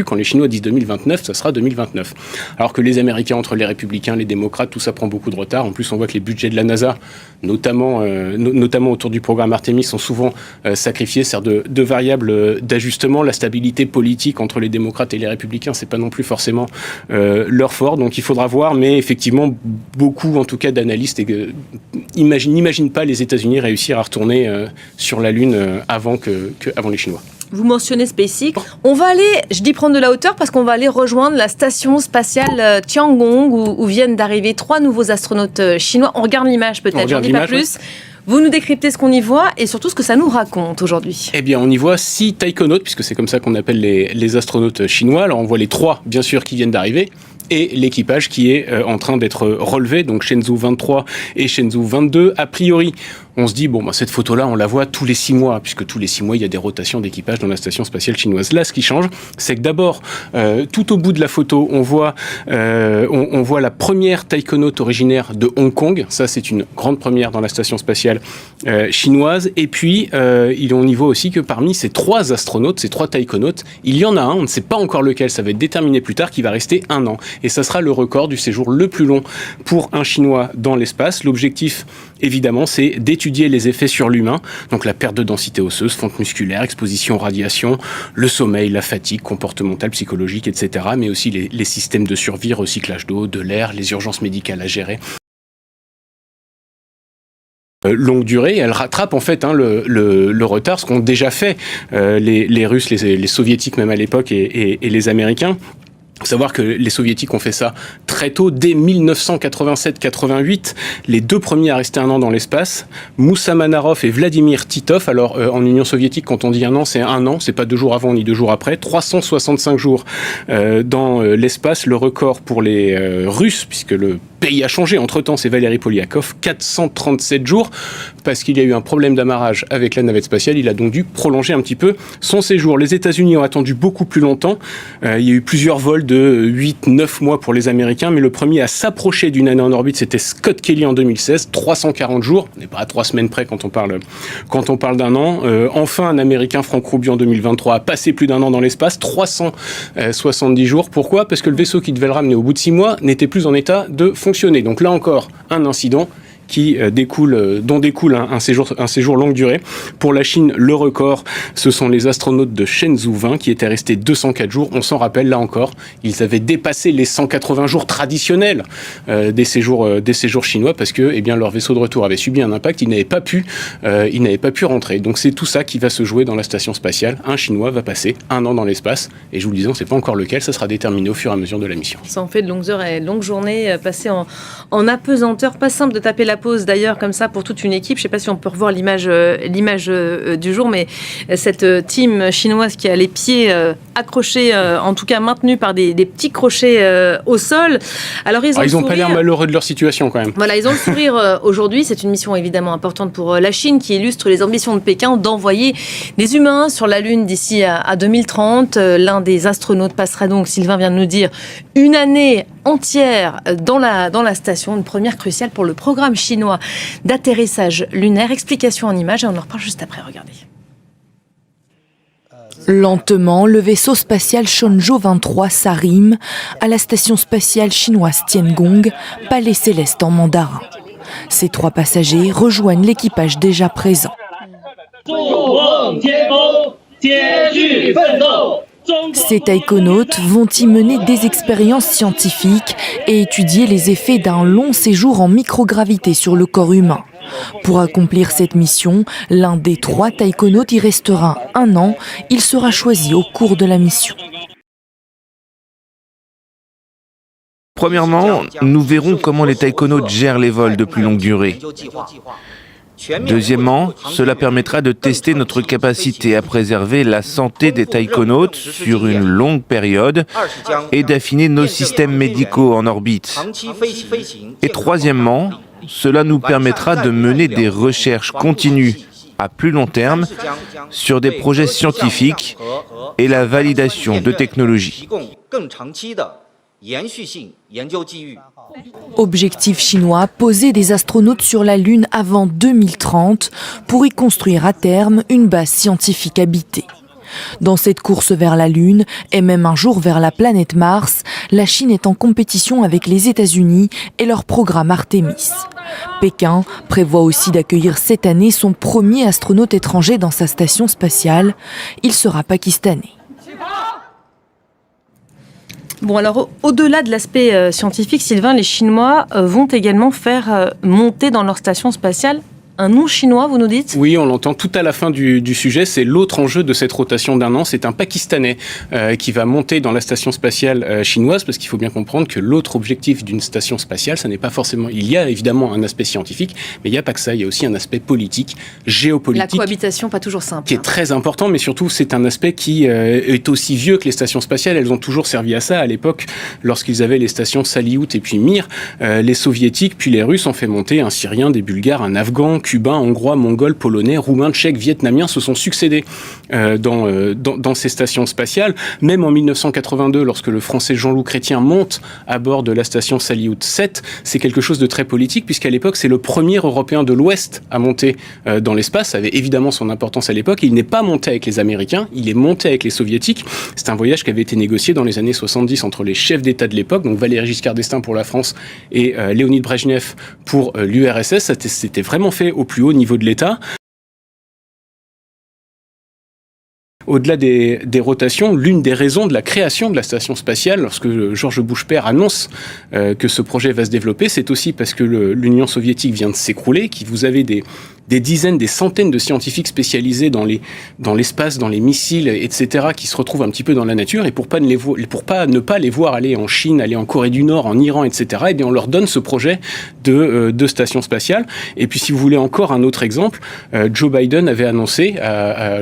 Quand les Chinois disent 2029, ça sera 2029. Alors que les Américains, entre les républicains, les démocrates, tout ça prend beaucoup de retard. En plus, on voit que les budgets de la NASA, notamment autour du programme Artemis, sont souvent sacrifiés. C'est-à-dire de variables d'ajustement. La stabilité politique entre les démocrates et les républicains, c'est pas non plus forcément leur fort. Donc il faudra voir, mais effectivement, beaucoup, en tout cas, d'analystes n'imaginent pas les États-Unis réussir à retourner sur la Lune avant les Chinois. Vous mentionnez SpaceX. On va aller, je dis prendre de la hauteur, parce qu'on va aller rejoindre la station spatiale Tiangong, où viennent d'arriver 3 nouveaux astronautes chinois. On regarde l'image peut-être, j'en dis pas plus. Oui. Vous nous décryptez ce qu'on y voit et surtout ce que ça nous raconte aujourd'hui. Eh bien, on y voit 6 taïkonautes, puisque c'est comme ça qu'on appelle les astronautes chinois. Alors, on voit les 3, bien sûr, qui viennent d'arriver, et l'équipage qui est en train d'être relevé, donc Shenzhou 23 et Shenzhou 22. A priori, on se dit, cette photo-là, on la voit tous les 6 mois, puisque tous les 6 mois, il y a des rotations d'équipage dans la station spatiale chinoise. Là, ce qui change, c'est que d'abord, tout au bout de la photo, on voit la première taïkonaute originaire de Hong Kong. Ça, c'est une grande première dans la station spatiale chinoise. Et puis, on y voit aussi que parmi ces 3 astronautes, ces 3 taïkonautes, il y en a un, on ne sait pas encore lequel, ça va être déterminé plus tard, qui va rester 1 an. Et ça sera le record du séjour le plus long pour un Chinois dans l'espace. L'objectif, évidemment, c'est d'étudier les effets sur l'humain, donc la perte de densité osseuse, fonte musculaire, exposition aux radiations, le sommeil, la fatigue comportementale, psychologique, etc., mais aussi les systèmes de survie, recyclage d'eau, de l'air, les urgences médicales à gérer. Longue durée, elle rattrape en fait le retard, ce qu'ont déjà fait les Russes, les Soviétiques même à l'époque et les Américains. Il faut savoir que les Soviétiques ont fait ça très tôt, dès 1987-88, les 2 premiers à rester 1 an dans l'espace, Moussa Manarov et Vladimir Titov. Alors en Union soviétique, quand on dit 1 an, c'est 1 an, c'est pas 2 jours avant ni 2 jours après, 365 jours dans l'espace. Le record pour les Russes, puisque le pays a changé entre-temps, c'est Valéry Polyakov, 437 jours, parce qu'il y a eu un problème d'amarrage avec la navette spatiale. Il a donc dû prolonger un petit peu son séjour. Les États-Unis ont attendu beaucoup plus longtemps. Il y a eu plusieurs vols de 8-9 mois pour les Américains, mais le premier à s'approcher d'une année en orbite, c'était Scott Kelly en 2016, 340 jours. On n'est pas à 3 semaines près quand on parle d'1 an. Enfin, un Américain, Frank Rubio, en 2023, a passé plus d'1 an dans l'espace, 370 jours. Pourquoi ? Parce que le vaisseau qui devait le ramener au bout de 6 mois n'était plus en état de fonctionner. Donc là encore, un incident dont découle un séjour longue durée. Pour la Chine, le record, ce sont les astronautes de Shenzhou 20 qui étaient restés 204 jours. On s'en rappelle, là encore, ils avaient dépassé les 180 jours traditionnels des séjours chinois parce que leur vaisseau de retour avait subi un impact, ils n'avaient pas pu rentrer. Donc c'est tout ça qui va se jouer dans la station spatiale. Un Chinois va passer 1 an dans l'espace et je vous le disais, on ne sait pas encore lequel, ça sera déterminé au fur et à mesure de la mission. Ça en fait de longues heures et longues journées passées en apesanteur. Pas simple de taper la pause d'ailleurs comme ça pour toute une équipe. Je ne sais pas si on peut revoir l'image du jour, mais cette team chinoise qui a les pieds accrochés, en tout cas maintenus par des petits crochets au sol. Alors ils n'ont pas l'air malheureux de leur situation quand même. Voilà, ils ont le sourire aujourd'hui. C'est une mission évidemment importante pour la Chine qui illustre les ambitions de Pékin d'envoyer des humains sur la Lune d'ici à 2030. L'un des astronautes passera donc, Sylvain vient de nous dire, une année entière dans la station, une première cruciale pour le programme chinois d'atterrissage lunaire. Explication en images et on en reparle juste après, regardez. Lentement, le vaisseau spatial Shenzhou 23 s'arrime à la station spatiale chinoise Tiangong, palais céleste en mandarin. Ces 3 passagers rejoignent l'équipage déjà présent. Ces taïkonautes vont y mener des expériences scientifiques et étudier les effets d'un long séjour en microgravité sur le corps humain. Pour accomplir cette mission, l'un des 3 taïkonautes y restera 1 an. Il sera choisi au cours de la mission. Premièrement, nous verrons comment les taïkonautes gèrent les vols de plus longue durée. Deuxièmement, cela permettra de tester notre capacité à préserver la santé des taïkonautes sur une longue période et d'affiner nos systèmes médicaux en orbite. Et troisièmement, cela nous permettra de mener des recherches continues à plus long terme sur des projets scientifiques et la validation de technologies. Objectif chinois, poser des astronautes sur la Lune avant 2030 pour y construire à terme une base scientifique habitée. Dans cette course vers la Lune, et même un jour vers la planète Mars, la Chine est en compétition avec les États-Unis et leur programme Artemis. Pékin prévoit aussi d'accueillir cette année son premier astronaute étranger dans sa station spatiale. Il sera pakistanais. Bon, alors au-delà de l'aspect scientifique, Sylvain, les Chinois vont également faire monter dans leur station spatiale un nom chinois, vous nous dites ? Oui, on l'entend tout à la fin du sujet. C'est l'autre enjeu de cette rotation d'un an. C'est un Pakistanais qui va monter dans la station spatiale chinoise, parce qu'il faut bien comprendre que l'autre objectif d'une station spatiale, ça n'est pas forcément... Il y a évidemment un aspect scientifique, mais il n'y a pas que ça. Il y a aussi un aspect politique, géopolitique. La cohabitation, pas toujours simple. Qui est très important, mais surtout, c'est un aspect qui est aussi vieux que les stations spatiales. Elles ont toujours servi à ça. À l'époque, lorsqu'ils avaient les stations Salyut et puis Mir, les Soviétiques puis les Russes ont fait monter un Syrien, des Bulgares, un Afghan, Cubains, Hongrois, Mongols, Polonais, Roumains, Tchèques, Vietnamiens se sont succédés dans ces stations spatiales. Même en 1982, lorsque le Français Jean-Loup Chrétien monte à bord de la station Salyut 7, c'est quelque chose de très politique, puisqu'à l'époque, c'est le premier Européen de l'Ouest à monter dans l'espace. Ça avait évidemment son importance à l'époque. Il n'est pas monté avec les Américains, il est monté avec les Soviétiques. C'est un voyage qui avait été négocié dans les années 70 entre les chefs d'État de l'époque, donc Valéry Giscard d'Estaing pour la France et Léonid Brejnev pour l'URSS. C'était vraiment fait au plus haut niveau de l'État. Au-delà des rotations, l'une des raisons de la création de la station spatiale, lorsque Georges Bush père annonce que ce projet va se développer, c'est aussi parce que l'Union soviétique vient de s'écrouler, que vous avez des dizaines, des centaines de scientifiques spécialisés dans l'espace, dans les missiles, etc., qui se retrouvent un petit peu dans la nature, et pour ne pas les voir aller en Chine, aller en Corée du Nord, en Iran, etc., eh bien on leur donne ce projet de station spatiale. Et puis si vous voulez encore un autre exemple, Joe Biden avait annoncé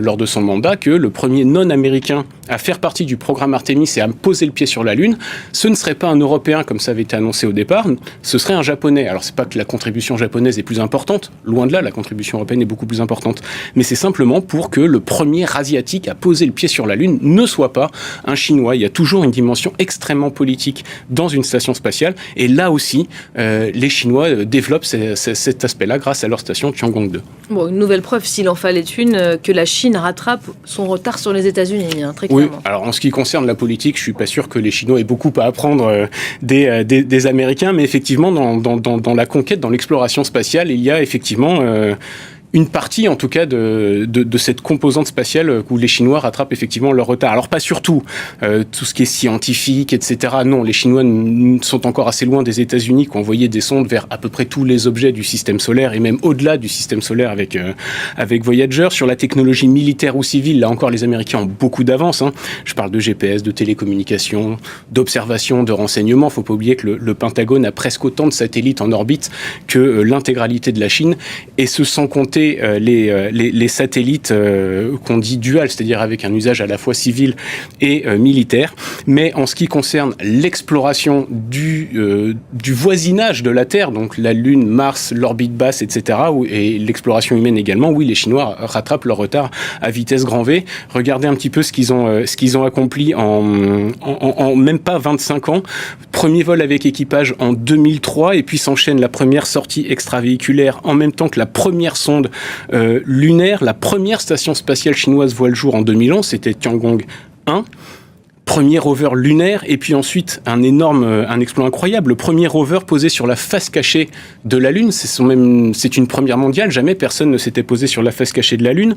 lors de son mandat que le premier non-américain à faire partie du programme Artemis et à poser le pied sur la Lune, ce ne serait pas un Européen comme ça avait été annoncé au départ, ce serait un Japonais. Alors c'est pas que la contribution japonaise est plus importante, loin de là, la contribution européenne est beaucoup plus importante, mais c'est simplement pour que le premier asiatique à poser le pied sur la Lune ne soit pas un Chinois. Il y a toujours une dimension extrêmement politique dans une station spatiale, et là aussi, les Chinois développent cet aspect-là grâce à leur station Tiangong 2. Bon, une nouvelle preuve, s'il en fallait une, que la Chine rattrape son retard sur les États-Unis, très clairement. Oui, alors en ce qui concerne la politique, je suis pas sûr que les Chinois aient beaucoup à apprendre des Américains, mais effectivement, dans la conquête, dans l'exploration spatiale, il y a effectivement une partie, en tout cas, de cette composante spatiale où les Chinois rattrapent effectivement leur retard. Alors, pas surtout tout ce qui est scientifique, etc. Non, les Chinois sont encore assez loin des États-Unis qui ont envoyé des sondes vers à peu près tous les objets du système solaire et même au-delà du système solaire avec Voyager. Sur la technologie militaire ou civile, là encore, les Américains ont beaucoup d'avance. Je parle de GPS, de télécommunications, d'observation, de renseignement. Faut pas oublier que le Pentagone a presque autant de satellites en orbite que l'intégralité de la Chine, et ce sans compter les satellites qu'on dit dual, c'est-à-dire avec un usage à la fois civil et militaire. Mais en ce qui concerne l'exploration du voisinage de la Terre, donc la Lune, Mars, l'orbite basse, etc., et l'exploration humaine également, oui, les Chinois rattrapent leur retard à vitesse grand V. Regardez un petit peu ce qu'ils ont accompli en même pas 25 ans. Premier vol avec équipage en 2003, et puis s'enchaîne la première sortie extravéhiculaire en même temps que la première sonde lunaire. La première station spatiale chinoise voit le jour en 2011, c'était Tiangong 1. Premier rover lunaire, et puis ensuite un exploit incroyable, le premier rover posé sur la face cachée de la Lune. C'est une première mondiale, jamais personne ne s'était posé sur la face cachée de la Lune.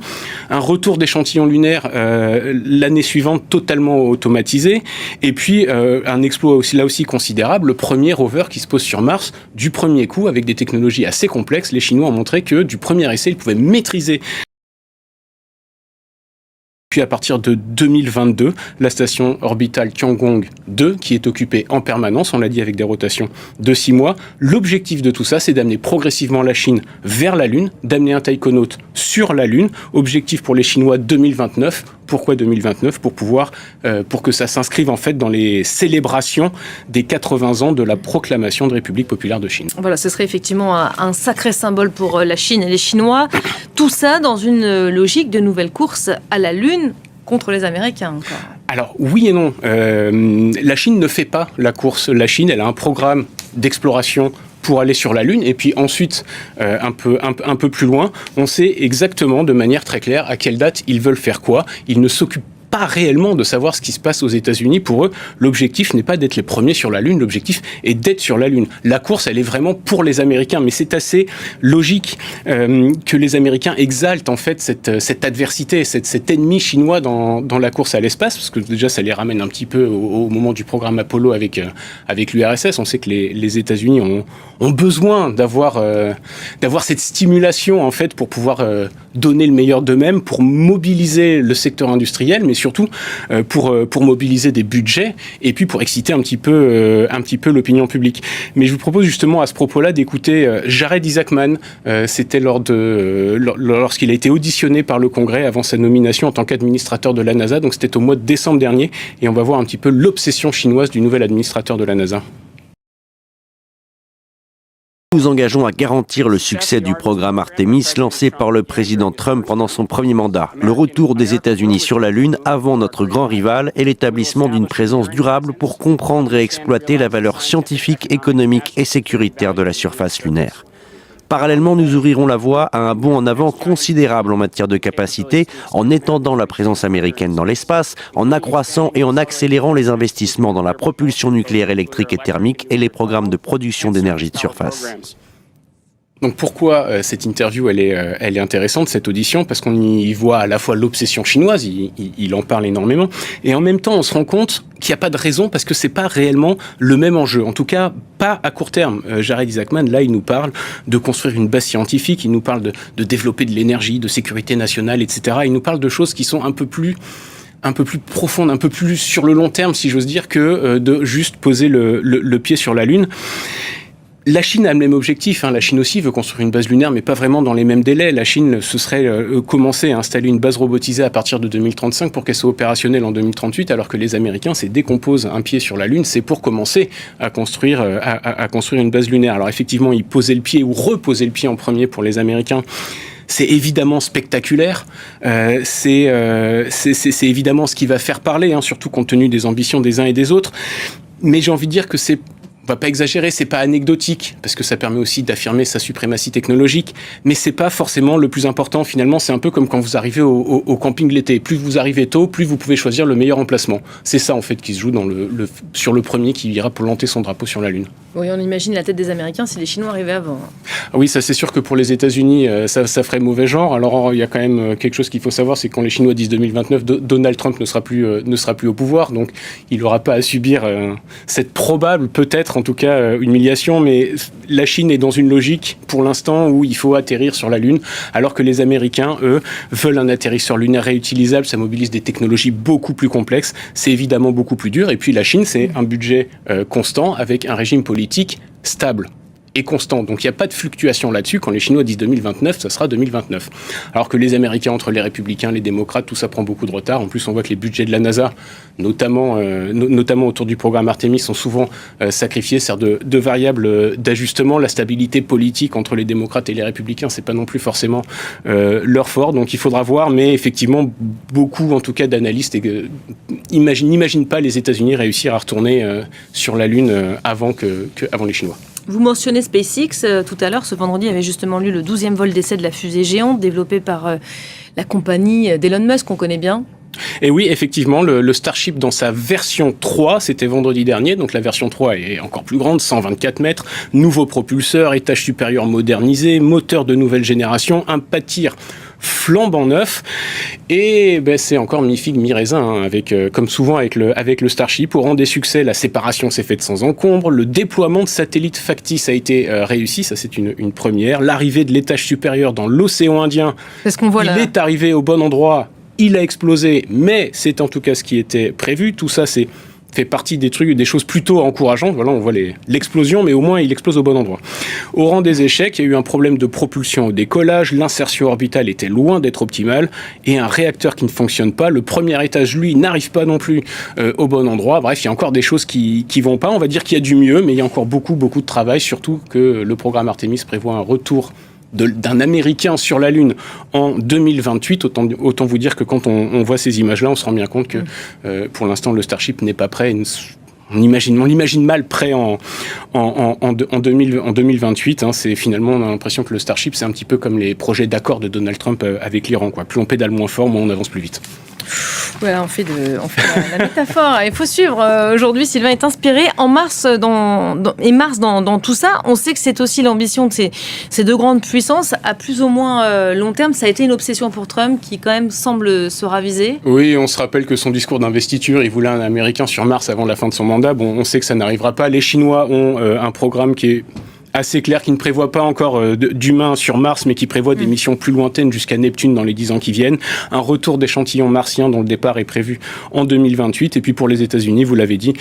Un retour d'échantillon lunaire l'année suivante totalement automatisé, et puis un exploit aussi considérable, le premier rover qui se pose sur Mars du premier coup avec des technologies assez complexes. Les Chinois ont montré que du premier essai, ils pouvaient maîtriser. Puis à partir de 2022, la station orbitale Tiangong 2, qui est occupée en permanence, on l'a dit avec des rotations de 6 mois. L'objectif de tout ça, c'est d'amener progressivement la Chine vers la Lune, d'amener un taïkonaute sur la Lune. Objectif pour les Chinois 2029. Pourquoi 2029 ? Pour que ça s'inscrive en fait dans les célébrations des 80 ans de la proclamation de République populaire de Chine. Voilà, ce serait effectivement un sacré symbole pour la Chine et les Chinois. Tout ça dans une logique de nouvelle course à la Lune contre les Américains encore. Alors oui et non. La Chine ne fait pas la course. La Chine, elle a un programme d'exploration pour aller sur la Lune. Et puis ensuite, un peu plus loin, on sait exactement de manière très claire à quelle date ils veulent faire quoi. Ils ne s'occupent pas réellement de savoir ce qui se passe aux États-Unis. Pour eux, l'objectif n'est pas d'être les premiers sur la Lune, l'objectif est d'être sur la Lune. La course, elle est vraiment pour les Américains, mais c'est assez logique que les Américains exaltent en fait cette adversité, cet ennemi chinois dans la course à l'espace, parce que déjà ça les ramène un petit peu au moment du programme Apollo avec l'URSS. On sait que les États-Unis ont besoin d'avoir cette stimulation en fait pour pouvoir donner le meilleur d'eux-mêmes, pour mobiliser le secteur industriel, mais surtout pour mobiliser des budgets et puis pour exciter un petit peu l'opinion publique. Mais je vous propose justement à ce propos-là d'écouter Jared Isaacman. C'était lorsqu'il a été auditionné par le Congrès avant sa nomination en tant qu'administrateur de la NASA. Donc c'était au mois de décembre dernier. Et on va voir un petit peu l'obsession chinoise du nouvel administrateur de la NASA. Nous engageons à garantir le succès du programme Artemis lancé par le président Trump pendant son premier mandat, le retour des États-Unis sur la Lune avant notre grand rival et l'établissement d'une présence durable pour comprendre et exploiter la valeur scientifique, économique et sécuritaire de la surface lunaire. Parallèlement, nous ouvrirons la voie à un bond en avant considérable en matière de capacité, en étendant la présence américaine dans l'espace, en accroissant et en accélérant les investissements dans la propulsion nucléaire électrique et thermique et les programmes de production d'énergie de surface. Donc pourquoi cette interview elle est intéressante, cette audition, parce qu'on y voit à la fois l'obsession chinoise, il en parle énormément, et en même temps on se rend compte qu'il n'y a pas de raison parce que c'est pas réellement le même enjeu, en tout cas pas à court terme. Jared Isaacman, là il nous parle de construire une base scientifique, il nous parle de développer de l'énergie, de sécurité nationale, etc. Il nous parle de choses qui sont un peu plus profondes, un peu plus sur le long terme, si j'ose dire, que de juste poser le pied sur la Lune. La Chine a le même objectif. La Chine aussi veut construire une base lunaire, mais pas vraiment dans les mêmes délais. La Chine se serait commencé à installer une base robotisée à partir de 2035 pour qu'elle soit opérationnelle en 2038, alors que les Américains, c'est dès qu'on pose un pied sur la Lune, c'est pour commencer à construire une base lunaire. Alors effectivement, ils posaient le pied ou reposaient le pied en premier pour les Américains. C'est évidemment spectaculaire, c'est évidemment ce qui va faire parler, surtout compte tenu des ambitions des uns et des autres. Mais j'ai envie de dire que on va pas exagérer, c'est pas anecdotique, parce que ça permet aussi d'affirmer sa suprématie technologique, mais c'est pas forcément le plus important. Finalement, c'est un peu comme quand vous arrivez au camping l'été. Plus vous arrivez tôt, plus vous pouvez choisir le meilleur emplacement. C'est ça, en fait, qui se joue sur le premier qui ira planter son drapeau sur la Lune. Oui, on imagine la tête des Américains si les Chinois arrivaient avant. Oui, ça c'est sûr que pour les États-Unis, ça ferait mauvais genre. Alors, il y a quand même quelque chose qu'il faut savoir, c'est que quand les Chinois disent 2029, Donald Trump ne sera plus au pouvoir, donc il n'aura pas à subir cette probable, peut-être, en tout cas, humiliation, mais la Chine est dans une logique, pour l'instant, où il faut atterrir sur la Lune, alors que les Américains, eux, veulent un atterrisseur lunaire réutilisable. Ça mobilise des technologies beaucoup plus complexes. C'est évidemment beaucoup plus dur. Et puis la Chine, c'est un budget constant avec un régime politique stable et constant. Donc il n'y a pas de fluctuation là-dessus. Quand les Chinois disent 2029, ça sera 2029. Alors que les Américains, entre les républicains, les démocrates, tout ça prend beaucoup de retard. En plus, on voit que les budgets de la NASA, notamment autour du programme Artemis, sont souvent sacrifiés. C'est de variables d'ajustement. La stabilité politique entre les démocrates et les républicains, c'est pas non plus forcément leur fort. Donc il faudra voir. Mais effectivement, beaucoup, en tout cas, d'analystes n'imaginent pas les États-Unis réussir à retourner sur la Lune avant les Chinois. Vous mentionnez SpaceX tout à l'heure. Ce vendredi avait justement lieu le 12e vol d'essai de la fusée géante développée par la compagnie d'Elon Musk, qu'on connaît bien. Et oui, effectivement, le Starship dans sa version 3, c'était vendredi dernier, donc la version 3 est encore plus grande, 124 mètres, nouveau propulseur, étage supérieur modernisé, moteur de nouvelle génération, un pas de tir flambant neuf, et c'est encore mi-figue, mi-raisin, comme souvent avec le Starship. Au rang des succès, la séparation s'est faite sans encombre, le déploiement de satellites factices a été réussi, ça c'est une première, l'arrivée de l'étage supérieur dans l'océan Indien, c'est ce qu'on voit là. Il est arrivé au bon endroit, il a explosé, mais c'est en tout cas ce qui était prévu. Tout ça, fait partie des choses plutôt encourageantes. Voilà, on voit l'explosion, mais au moins il explose au bon endroit. Au rang des échecs, il y a eu un problème de propulsion au décollage, l'insertion orbitale était loin d'être optimale, et un réacteur qui ne fonctionne pas. Le premier étage, lui, n'arrive pas non plus au bon endroit. Bref, il y a encore des choses qui vont pas. On va dire qu'il y a du mieux, mais il y a encore beaucoup, beaucoup de travail, surtout que le programme Artemis prévoit un retour d'un Américain sur la Lune en 2028, autant vous dire que quand on voit ces images-là, on se rend bien compte que pour l'instant le Starship n'est pas prêt. on l'imagine mal prêt en 2028. C'est finalement, on a l'impression que le Starship, c'est un petit peu comme les projets d'accord de Donald Trump avec l'Iran, quoi. Plus on pédale moins fort, moins on avance plus vite. Voilà, on fait la métaphore. Il faut suivre. Aujourd'hui, Sylvain est inspiré. En mars, dans tout ça, on sait que c'est aussi l'ambition de ces deux grandes puissances. À plus ou moins long terme, ça a été une obsession pour Trump qui, quand même, semble se raviser. Oui, on se rappelle que son discours d'investiture, il voulait un Américain sur Mars avant la fin de son mandat. Bon, on sait que ça n'arrivera pas. Les Chinois ont un programme qui est assez clair, qui ne prévoit pas encore d'humains sur Mars, mais qui prévoit des missions plus lointaines jusqu'à Neptune dans les 10 ans qui viennent. Un retour d'échantillons martiens dont le départ est prévu en 2028. Et puis pour les États-Unis, vous l'avez dit,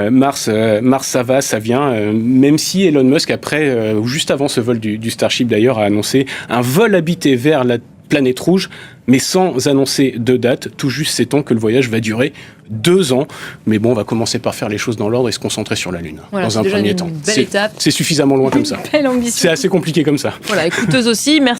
Mars, ça vient. Même si Elon Musk, après, ou juste avant ce vol du Starship d'ailleurs, a annoncé un vol habité vers la planète rouge, mais sans annoncer de date. Tout juste sait-on que le voyage va durer 2 ans. Mais bon, on va commencer par faire les choses dans l'ordre et se concentrer sur la Lune, voilà, dans un premier temps. Belle étape. C'est suffisamment loin comme ça. Belle ambition. C'est assez compliqué comme ça. Voilà, et coûteuse aussi. Merci.